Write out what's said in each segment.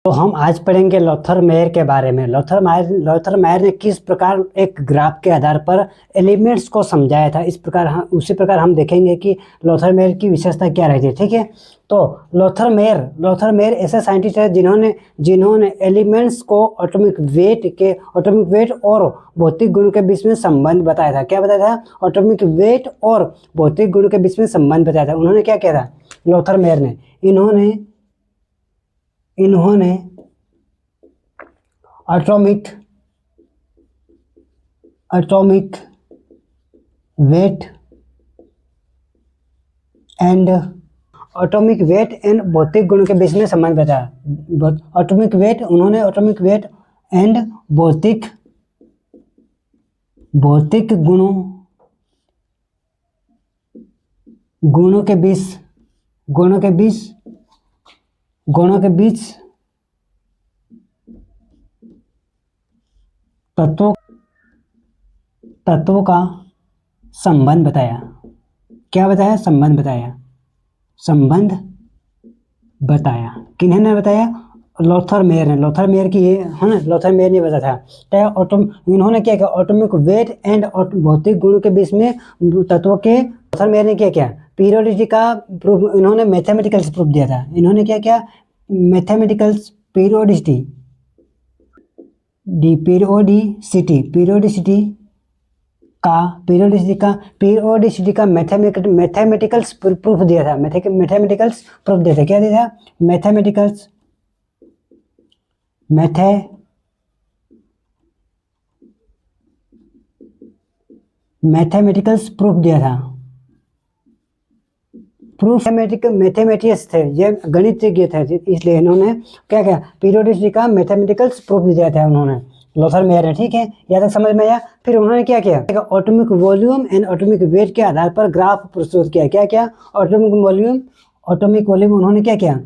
तो हम आज पढ़ेंगे लोथर मेयर के बारे में। लोथर मेयर ने किस प्रकार एक ग्राफ के आधार पर एलिमेंट्स को समझाया था। उसी प्रकार हम देखेंगे कि लोथर मेयर की विशेषता क्या रहती है। ठीक है, तो लोथर मेयर ऐसे साइंटिस्ट है जिन्होंने एलिमेंट्स को एटॉमिक वेट और भौतिक गुणों के बीच में संबंध बताया था। क्या बताया था? एटॉमिक वेट और भौतिक गुणों के बीच में संबंध बताया था। उन्होंने क्या किया था? लोथर मेयर ने इन्होंने एटॉमिक वेट एंड भौतिक गुणों के बीच में संबंध बताया। एटॉमिक वेट एंड भौतिक गुणों के बीच तत्वों का संबंध बताया। क्या बताया? संबंध बताया। किन्हीं ने बताया? लोथर मेयर की ये है ना, लोथर मेयर ने बताया था। इन्होंने क्या किया? एटॉमिक वेट एंड भौतिक गुणों के बीच में तत्वों के लोथर मेयर ने क्या किया? पीरियोडिसिटी का प्रूफ इन्होंने मैथमेटिकल से प्रूफ दिया था। इन्होंने क्या किया? मैथमेटिकल पीरियोडिसिटी का मैथमेटिकल प्रूफ दिया था। क्या दिया था? मैथमेटिकल्स प्रूफ दिया था। मैथमेटिक्स थे, ये गणितज्ञ थे, इसलिए इन्होंने क्या किया? पीरियोडिसिटी का मैथमेटिकल्स प्रूफ दिया था उन्होंने, लोथर मेयर ने। ठीक है, यहाँ तक समझ में आया? फिर उन्होंने क्या किया? Atomic volume and atomic weight के आधार पर ग्राफ प्रस्तुत किया। क्या किया? एटॉमिक वॉल्यूम उन्होंने क्या किया?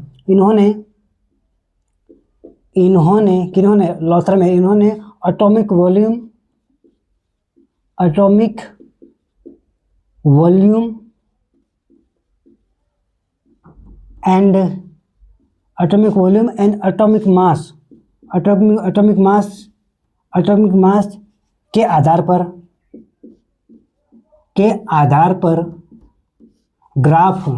लोथर मेयर इन्होंने atomic volume and atomic mass के आधार पर ग्राफ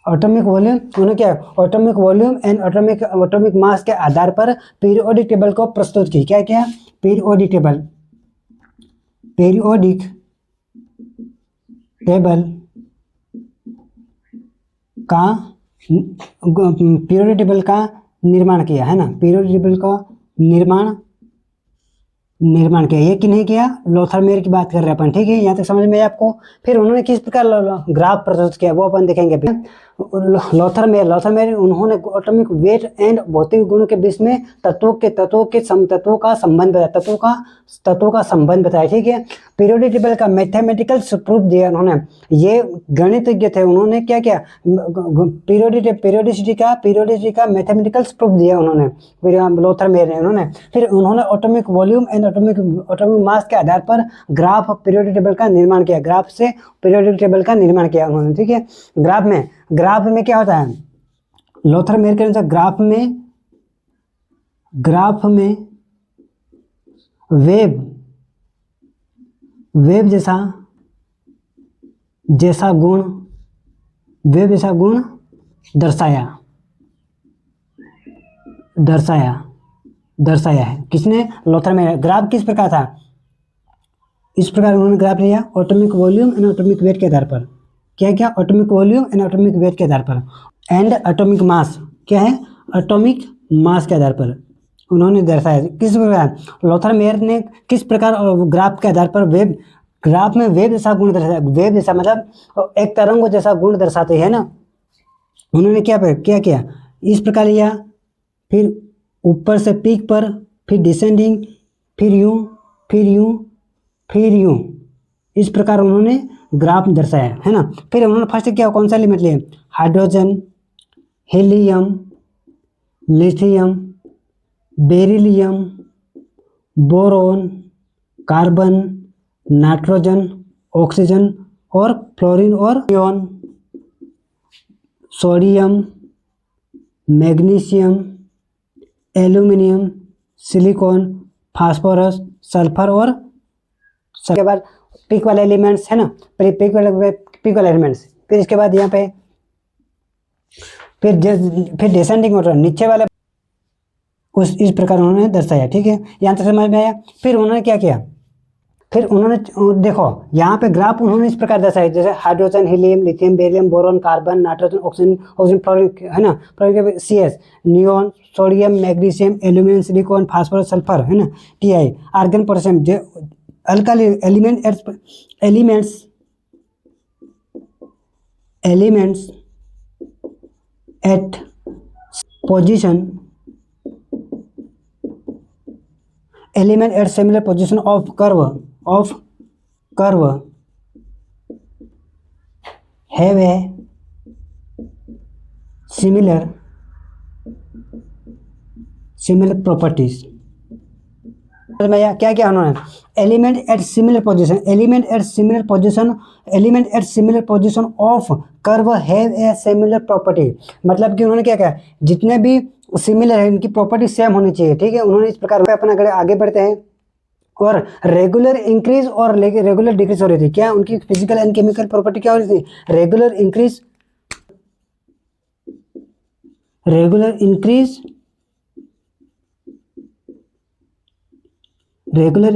एटॉमिक वॉल्यूम उन्होंने क्या? Atomic volume and atomic mass के आधार पर पीरियोडिक टेबल को प्रस्तुत की। क्या किया? पीरियोडिक टेबल का निर्माण किया, है ना। पीरियोडिक टेबल का निर्माण किया। ये किन्हें किया? लोथर मेयर की बात कर रहे हैं अपन। ठीक है, यहाँ तक समझ में आया आपको? फिर उन्होंने किस प्रकार ग्राफ प्रस्तुत किया वो अपन देखेंगे। लोथर मेयर उन्होंने एटॉमिक वेट एंड भौतिक गुणों के बीच में तत्वों का संबंध बताया। ठीक है, पीरियोडिक टेबल का मैथमेटिकल प्रूफ दिया उन्होंने। ये गणितज्ञ थे, उन्होंने क्या किया? पीरियोडिसिटी का मैथमेटिकल प्रूफ दिया उन्होंने, लोथर मेयर ने। फिर उन्होंने atomic volume and atomic mass के आधार पर पीरियोडिक टेबल का निर्माण किया। ग्राफ से पीरियोडिक टेबल का निर्माण किया उन्होंने। ठीक है, ग्राफ में क्या होता है? लोथर मेयर के अनुसार ग्राफ में वेव जैसा गुण दर्शाया है। किसने? Lothar Meyer. ग्राफ किस प्रकार था? इस प्रकार उन्होंने ग्राफ लिया atomic volume and atomic weight के आधार पर। क्या atomic volume and atomic weight के आधार पर एंड एटॉमिक मास। क्या है? एटॉमिक मास के आधार पर उन्होंने दर्शाया। किस प्रकार? लोथर मेयर ने किस प्रकार ग्राफ के आधार पर ग्राफ में वेव जैसा गुण दर्शाया। वेव जैसा मतलब एक तरंग जैसा गुण दर्शाते हैं ना। उन्होंने क्या किया? इस प्रकार लिया, फिर ऊपर से पीक पर, फिर डिसेंडिंग, फिर यूं, इस प्रकार उन्होंने ग्राफ दर्शाया, है ना। फिर उन्होंने फर्स्ट क्या? कौन सा एलिमेंट लिए? Hydrogen, helium, lithium, beryllium, boron, carbon, nitrogen, oxygen और फ्लोरीन और neon, sodium, magnesium, aluminium, silicon, phosphorus, sulphur और के बाद पिक वाले एलिमेंट्स है ना, पिक वाले एलिमेंट्स। फिर इसके बाद यहाँ पे फिर डिसेंडिंग ऑर्डर नीचे वाले इस प्रकार उन्होंने दर्शाया। ठीक है, यहाँ तक समझ में आया। फिर उन्होंने क्या किया, फिर उन्होंने देखो यहाँ पे ग्राफ उन्होंने इस प्रकार दर्शाया, जैसे hydrogen, helium, lithium, barium, boron, carbon, nitrogen, oxygen, fluorine है ना, fluorine CS, neon, sodium, magnesium, aluminium, silicon, phosphorus, sulphur है ना, Ti, आर्गन, पोटेशियम, जो alkali elements at position element at similar position of curve have a similar properties। क्या क्या उन्होंने element at similar position of curve have a similar property, मतलब कि उन्होंने क्या कहा, जितने भी सिमिलर है इनकी प्रॉपर्टी सेम होनी चाहिए। ठीक है, उन्होंने इस प्रकार अपना आगे बढ़ते हैं और रेगुलर इंक्रीज और रेगुलर डिक्रीज हो रही थी। क्या उनकी फिजिकल एंड केमिकल प्रॉपर्टी क्या हो रही थी, रेगुलर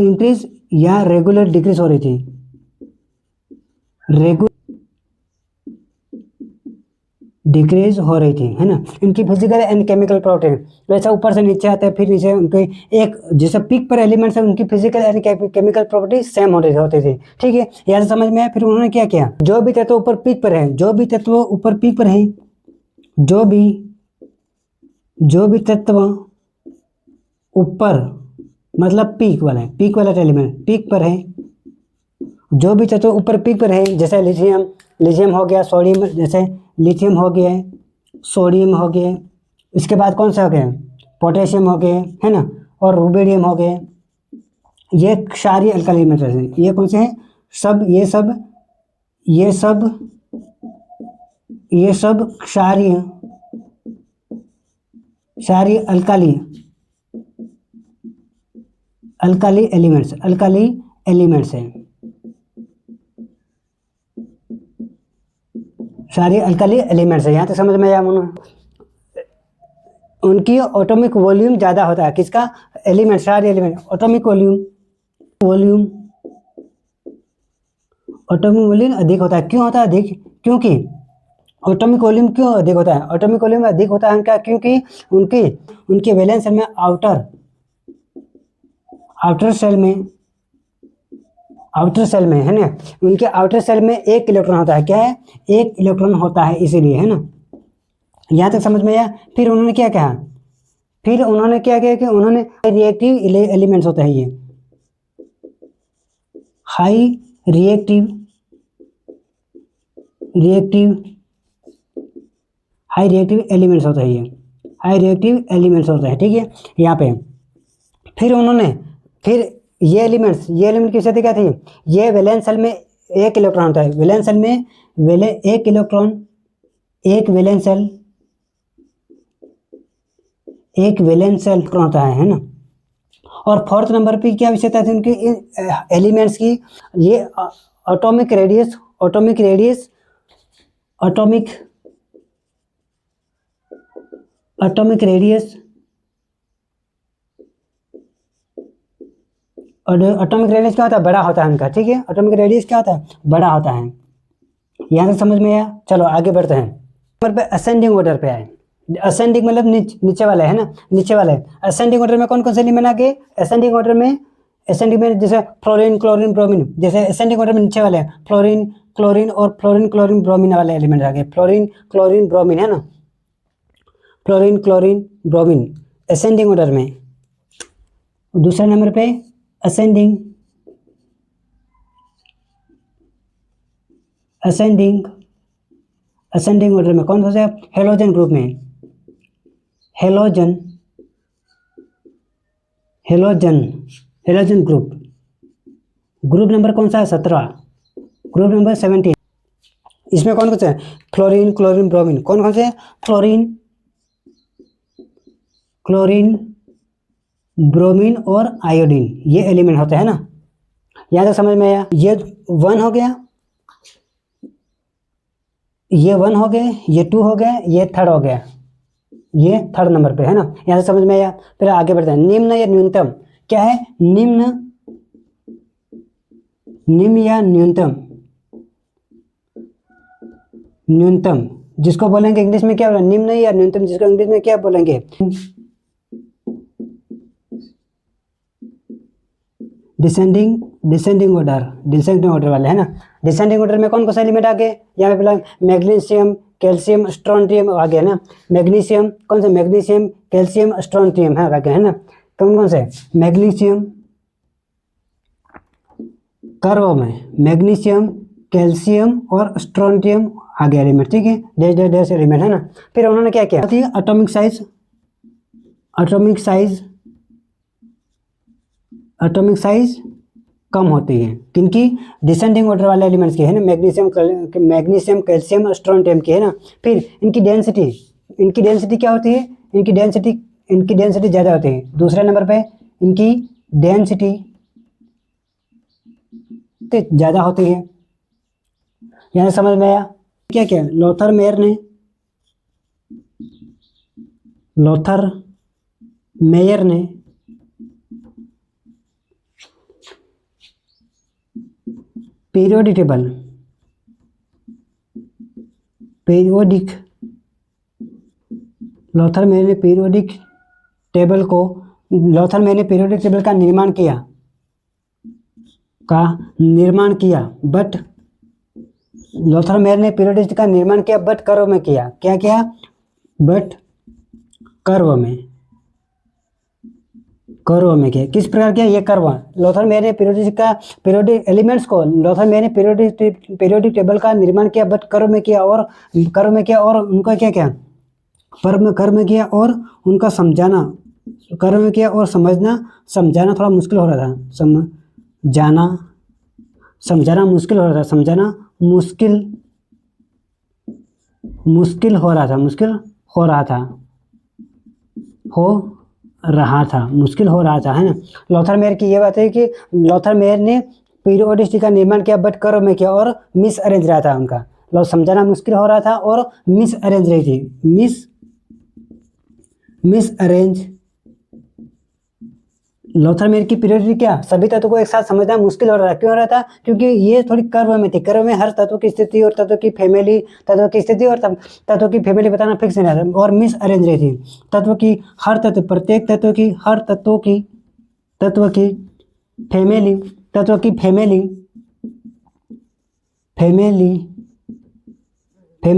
इंक्रीज या रेगुलर डिक्रीज हो रही थी। डिक्रीज हो रही थी है ना, इनकी फिजिकल एंड केमिकल प्रॉपर्टी। वैसे ऊपर से नीचे आते हैं, फिर नीचे उनके एक जैसे पीक पर एलिमेंट्स है उनकी physical and chemical property same होती थी। ठीक है, यहाँ से समझ में आया। फिर उन्होंने क्या किया, जो भी तत्व ऊपर पीक पर है, जो भी तत्व ऊपर मतलब पीक वाला एलिमेंट पीक पर है, जो भी तत्व ऊपर पीक पर है, जैसे लिथियम हो गया, सोडियम, जैसे लिथियम हो गया, सोडियम हो गया, इसके बाद कौन सा हो गया, पोटेशियम हो गए है ना, और रुबिडियम हो गए। ये क्षारीय अल्काली एलिमेंट्स हैं। ये कौन से हैं, ये सब क्षारीय अल्काली एलिमेंट्स हैं, सारी अल्काली एलिमेंट्स है। यहाँ तक समझ में आया। उनकी एटॉमिक वॉल्यूम ज़्यादा होता है, किसका, एलिमेंट, सारे एलिमेंट एटॉमिक वॉल्यूम अधिक होता है। क्यों होता है अधिक, क्योंकि एटॉमिक वॉल्यूम क्यों अधिक होता है, एटॉमिक वॉल्यूम अधिक होता है उनका, क्योंकि उनके वैलेंस शेल में आउटर सेल में है ना, उनके आउटर सेल में 1 इलेक्ट्रॉन होता है। क्या है, 1 इलेक्ट्रॉन होता है, इसीलिए है ना। यहाँ तक समझ में आया। फिर उन्होंने क्या कहा, कि उन्होंने रिएक्टिव एलिमेंट्स होता है, ये हाई रिएक्टिव एलिमेंट्स होता है, ये हाई रिएक्टिव एलिमेंट्स होता है। ठीक है, यहाँ पे फिर ये एलिमेंट किससे क्या थी, ये वैलेंस सेल में 1 इलेक्ट्रॉन होता है, वैलेंस सेल में एक वैलेंस सेल होता है ना। और 4th नंबर पे क्या विशेषता थी उनकी एलिमेंट्स की, ये एटॉमिक रेडियस और एटॉमिक रेडियस क्या होता है, बड़ा होता है उनका। ठीक है, एटॉमिक रेडियस क्या होता है, बड़ा होता है। यहाँ से समझ में आया। चलो आगे बढ़ते हैं। नंबर पे असेंडिंग ऑर्डर पे आए। असेंडिंग मतलब नीचे वाला है ना, नीचे वाला है। असेंडिंग ऑर्डर में कौन कौन से एलिमेंट आ गए, असेंडिंग ऑर्डर में जैसे फ्लोरीन, क्लोरीन, ब्रोमीन, जैसे असेंडिंग ऑर्डर में नीचे वाले हैं फ्लोरीन, क्लोरीन, ब्रोमीन वाले एलिमेंट आ गए। फ्लोरीन, क्लोरीन, ब्रोमीन है ना, fluorine, chlorine, bromine ascending order में। दूसरे नंबर पे असेंडिंग ऑर्डर में कौन सा है, हेलोजन ग्रुप में, हेलोजन ग्रुप नंबर कौन सा है, 17, ग्रुप नंबर 17। इसमें कौन कौन से है, फ्लोरीन, क्लोरीन, ब्रोमीन, कौन कौन से है, फ्लोरीन, क्लोरीन, ब्रोमीन और आयोडीन, ये एलिमेंट होते हैं ना। यहाँ तक समझ में आया। ये 1 हो गया, ये 1 हो गए, ये 2 हो गए, ये 3rd हो गया, ये 3rd नंबर पे है ना। यहाँ से समझ में आया। फिर आगे बढ़ते हैं। निम्न या न्यूनतम क्या है? निम्न, निम्न या न्यूनतम, न्यूनतम जिसको बोलेंगे इंग्लिश में क्या बोलेंगे? निम्न या न्यूनतम, जिसको इंग्लिश में क्या बोलेंगे? डिसेंडिंग, डिसेंडिंग ऑर्डर वाले है ना। डिसेंडिंग ऑर्डर में कौन कौन सा एलिमेंट आ गए? यहाँ पे मैग्नीशियम, कैल्शियम, स्ट्रोंटियम आ गया ना। मैग्नीशियम कौन सा? मैग्नीशियम, कैल्शियम, स्ट्रोंटियम है आ गया है ना। कौन कौन से? मैग्नीशियम, कर्व में मैग्नीशियम, कैल्शियम और स्ट्रोंटियम आ गया एलिमेंट, ठीक है। डैश एलिमेंट है ना। फिर उन्होंने क्या किया? Atomic size, atomic size, atomic size कम होती है किनकी? डिसेंडिंग ऑर्डर वाले एलिमेंट्स की है ना। मैग्नीशियम, मैग्नीशियम, कैल्शियम, स्ट्रोंटियम की है ना। फिर इनकी डेंसिटी, इनकी डेंसिटी क्या होती है? इनकी डेंसिटी ज़्यादा होती है। दूसरे नंबर पे इनकी डेंसिटी ज़्यादा होती है। यहाँ समझ में आया। क्या क्या लोथर मेयर ने, लोथर मेयर ने periodic table, periodic, Lothar Meyer ने पीरियोडिक टेबल को, लोथर मेयर ने पीरियोडिक टेबल का निर्माण किया, बट लोथर मेयर ने पीरियोडिक का निर्माण किया बट कर्व में किया। क्या किया? बट कर्व में, कर्व में किया। किस प्रकार किया? ये कर्व। लोथर मेयर ने पीरियोडिक एलिमेंट्स को, लोथर मेयर ने पीरियोडिक टेबल का निर्माण किया बट कर्व में किया, और उनका क्या किया? कर्व में किया और उनका समझाना, कर्व में किया और समझाना थोड़ा मुश्किल हो रहा था। समझाना मुश्किल हो रहा था, है ना। लोथर मेयर की ये बात है कि लोथर मेयर ने पीरियोडिसिटी का निर्माण किया बट कर्व में किया और मिस अरेंज रहा था उनका। समझाना मुश्किल हो रहा था और मिस अरेंज रही थी। Miss arrange. लोथर मेयर की पीरियोडिसिटी क्या? सभी तत्वों को एक साथ समझना मुश्किल हो रहा था। क्यों हो रहा था? क्योंकि ये थोड़ी कर्व में थी। कर्व में हर तत्व की स्थिति और तत्व की फैमिली, तत्व की फैमिली बताना फिक्स नहीं रहता और मिस अरेंज रही थी। प्रत्येक तत्व की, हर तत्व की फैमिली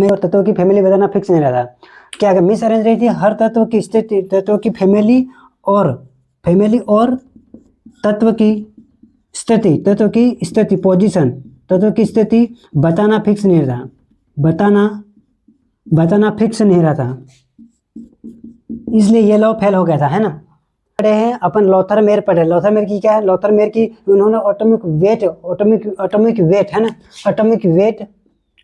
और तत्वों की फैमिली बताना फिक्स नहीं रहता। क्या मिस अरेंज रही थी? हर तत्व की स्थिति, तत्व की फैमिली और तत्व की स्थिति पोजीशन, तत्व की स्थिति बताना फिक्स नहीं रहा, बताना फिक्स नहीं रहा था, इसलिए ये लॉ फेल हो गया था, है ना। पढ़े हैं अपन लोथर मेयर पढ़े। लोथर मेयर की क्या है? लोथर मेयर की उन्होंने एटॉमिक वेट है ना, एटॉमिक वेट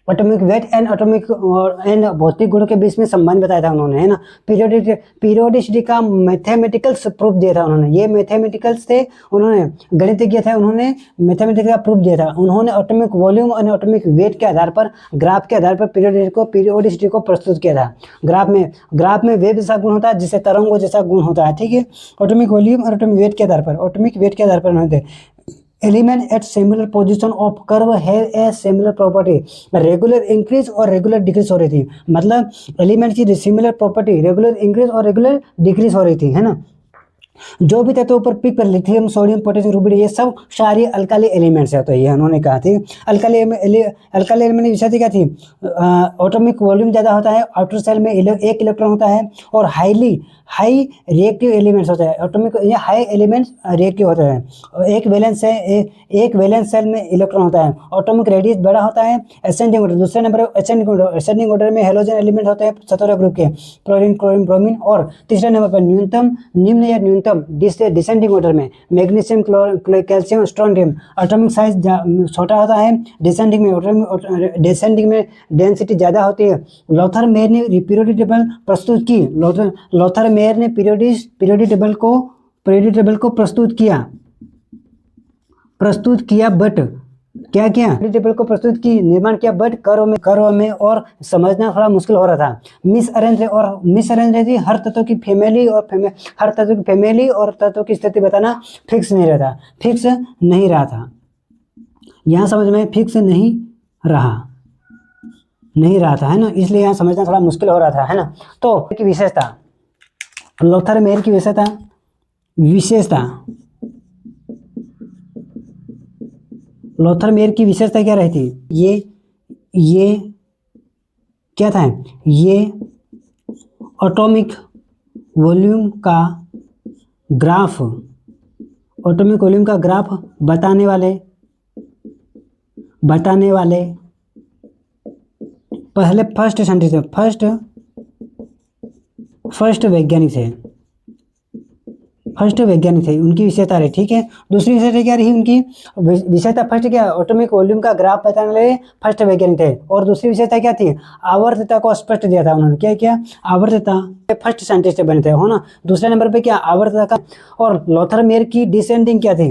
एंड भौतिक गुणों के बीच में संबंध बताया था उन्होंने, है ना। पीरियोडिसिटी का मैथमेटिकल्स प्रूफ दिया था उन्होंने। ये मैथमेटिकल्स थे, उन्होंने गणितज्ञ थे, उन्होंने मैथमेटिकल का प्रूफ दिया था। उन्होंने एटॉमिक वॉल्यूम और एटॉमिक वेट के आधार पर, ग्राफ के आधार पर पीरियोडिसिटी को प्रस्तुत किया था। ग्राफ में वेव जैसा गुण होता है, जिससे तरंगों जैसा गुण होता है, ठीक है। एटॉमिक वॉल्यूम और एटॉमिक वेट के आधार पर उन्होंने element at similar position of curve have a similar property, regular increase और रेगुलर डिक्रीज हो रही थी। मतलब एलिमेंट की सिमिलर प्रॉपर्टी, रेगुलर इंक्रीज और रेगुलर डिक्रीज हो रही थी, है ना। जो भी तत्वों पर पिक पर लिथियम, सोडियम, पोटेशियम, रुबिडियम, ये सब सारी अल्काली एलिमेंट्स है। तो ये उन्होंने कहा थी अल्काली एलिमेंट की विशेषता क्या थी? एटॉमिक वॉल्यूम ज़्यादा होता है, आउटर सेल में 1 इलेक्ट्रॉन होता है और हाई रिएक्टिव एलिमेंट्स होते हैं। एटॉमिक ये हाई एलिमेंट्स रिएक्टिव होते हैं। एक वैलेंस सेल में इलेक्ट्रॉन होता है। एटॉमिक रेडियस बड़ा होता है। असेंडिंग ऑर्डर, दूसरे नंबर पर असेंडिंग ऑर्डर में हेलोजन एलिमेंट होते हैं 17 ग्रुप के, क्लोरीन, ब्रोमीन। और तीसरे नंबर पर निम्न या न्यूनतम उत्तम डिसेंडिंग ऑर्डर में, मैग्नीशियम, कैल्शियम, स्ट्रोंडियम एटॉमिक साइज छोटा होता है, डिसेंडिंग में डेंसिटी ज़्यादा होती है। लोथर मेयर ने पीरियोडिक टेबल प्रस्तुत की, लोथर मेयर ने पीरियोडिक टेबल को प्रस्तुत किया बट क्या किया, टेबल को प्रस्तुत की, निर्माण किया, बट कर्व में और समझना थोड़ा मुश्किल हो रहा था। मिसअरेंज थी, हर तत्व की फैमिली और तत्व की स्थिति बताना फिक्स नहीं रहा था। यहाँ समझ में फिक्स नहीं रहा था, है ना, इसलिए यहाँ समझना थोड़ा मुश्किल हो रहा था, है ना। तो की विशेषता, लोथर मेयर की लोथर मेयर की विशेषता क्या रही थी, ये क्या था, ये एटॉमिक वॉल्यूम का ग्राफ बताने वाले पहले फर्स्ट वैज्ञानिक थे, उनकी विशेषता रही, ठीक है। दूसरी विशेषता क्या रही उनकी विशेषता, फर्स्ट क्या, एटॉमिक वॉल्यूम का ग्राफ बताने वाले फर्स्ट वैज्ञानिक थे। और दूसरी विशेषता क्या थी, आवर्तता को स्पष्ट दिया था उन्होंने, क्या आवर्तता, फर्स्ट साइंटिस्ट बने थे, हो ना। दूसरे नंबर पे क्या, आवर्तता का। और लोथर मेयर की डिसेंडिंग क्या थी,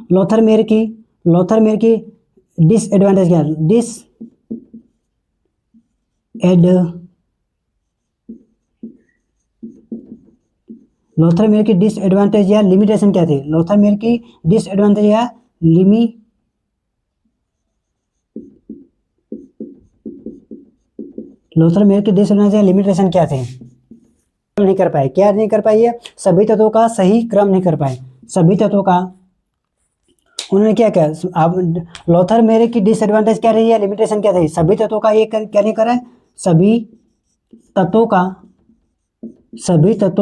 लोथर मेयर की डिसएडवांटेज क्या, लोथर मेयर की डिसएडवांटेज या लिमिटेशन क्या थी, लोथर मेयर की डिसएडवांटेज या लिमिटेशन क्या थे, नहीं कर पाए, क्या नहीं कर पाए, सभी तत्वों का सही क्रम नहीं कर पाए, सभी तत्वों का। उन्होंने क्या लोथर मेयर की डिसएडवांटेज क्या रही है, लिमिटेशन क्या थी, सभी तत्वों का ये क्या नहीं करा, सभी तत्वों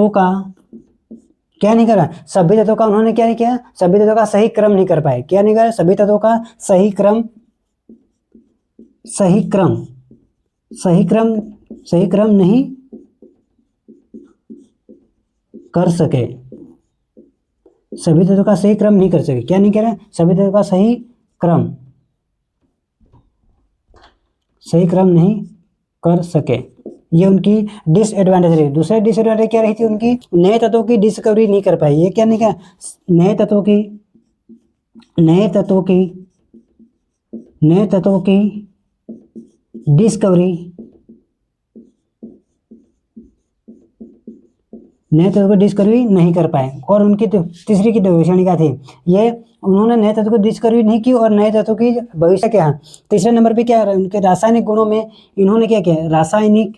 का क्या नहीं करा, सभी तत्वों का उन्होंने क्या नहीं किया, सभी तत्वों का सही क्रम नहीं कर पाए, क्या नहीं करा, सभी तत्वों का सही क्रम नहीं कर सके, सभी तत्वों का सही क्रम नहीं कर सके, क्या नहीं करा, सभी तत्वों का सही क्रम नहीं कर सके, ये उनकी डिसएडवांटेज रही। दूसरी डिसएडवांटेज क्या रही थी उनकी, नए तत्वों की डिस्कवरी नहीं कर पाई, ये क्या नहीं किया, नए तत्वों की डिस्कवरी नहीं कर पाए। और उनकी तीसरी की श्रेणी क्या थी, ये उन्होंने नए तत्व को डिस्कवरी नहीं की और नए तत्व की भविष्य क्या, तीसरे नंबर पे क्या, उनके रासायनिक गुणों में इन्होंने क्या किया, रासायनिक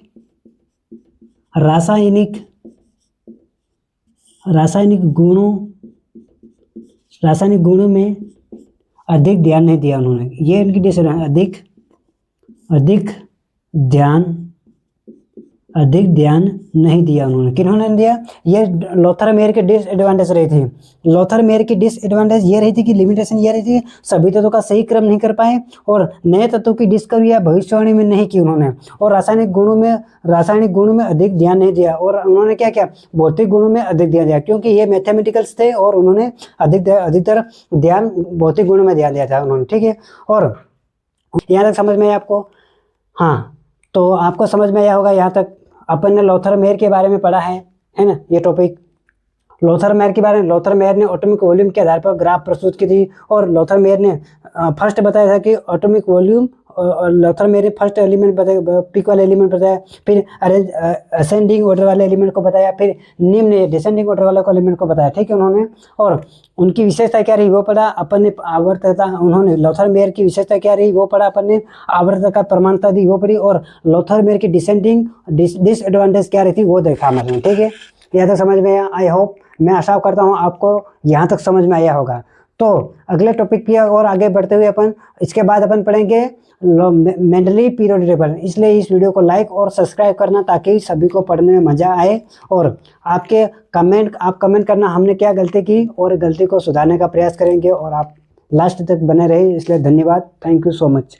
गुणों में अधिक ध्यान नहीं दिया उन्होंने, ये इनकी डिसएडवांटेज, अधिक ध्यान नहीं दिया उन्होंने, किन्होंने दिया, ये लोथर मेयर की डिसएडवांटेज रही थी। लोथर मेयर की डिसएडवांटेज ये रही थी कि लिमिटेशन ये रही थी, सभी तत्वों का सही क्रम नहीं कर पाए और नए तत्वों की डिस्कवरी या भविष्यवाणी में नहीं की उन्होंने, और रासायनिक गुणों में अधिक ध्यान नहीं दिया, और उन्होंने क्या किया, भौतिक गुणों में अधिक ध्यान दिया, क्योंकि ये मैथमेटिकल्स थे और उन्होंने अधिकतर ध्यान भौतिक गुणों में ध्यान दिया था उन्होंने, ठीक है। और यहाँ तक समझ में आया आपको, हाँ, तो आपको समझ में आया होगा, यहाँ तक अपन ने लोथर मेयर के बारे में पढ़ा है ना, ये टॉपिक लोथर मेयर के बारे में। लोथर मेयर ने एटॉमिक वॉल्यूम के आधार पर ग्राफ प्रस्तुत की थी, और लोथर मेयर ने फर्स्ट बताया था कि एटॉमिक वॉल्यूम, लोथर मेयर ने फर्स्ट एलिमेंट बताया, पिक वाले एलिमेंट बताया, फिर असेंडिंग ऑर्डर वाले एलिमेंट को बताया, फिर निम्न डिसेंडिंग ऑर्डर वाले एलिमेंट को बताया, ठीक है उन्होंने। और उनकी विशेषता क्या रही वो पढ़ा अपन ने, आवर्तता, उन्होंने लोथर मेयर की विशेषता क्या रही वो पढ़ा अपन ने, आवर्तता का प्रमाणता दी वो पढ़ी, और लोथर मेयर की डिसएडवांटेज क्या रही थी वो देखा हमने, ठीक है। यहाँ तक समझ में आया, आई होप, मैं आशा करता हूँ आपको यहाँ तक समझ में आया होगा। तो अगले टॉपिक की और आगे बढ़ते हुए अपन इसके बाद अपन पढ़ेंगे मेंडली पीरियोडिक टेबल। इसलिए इस वीडियो को लाइक और सब्सक्राइब करना ताकि सभी को पढ़ने में मज़ा आए, और आप कमेंट करना हमने क्या गलती की और गलती को सुधारने का प्रयास करेंगे, और आप लास्ट तक बने रहे, इसलिए धन्यवाद, थैंक यू सो मच।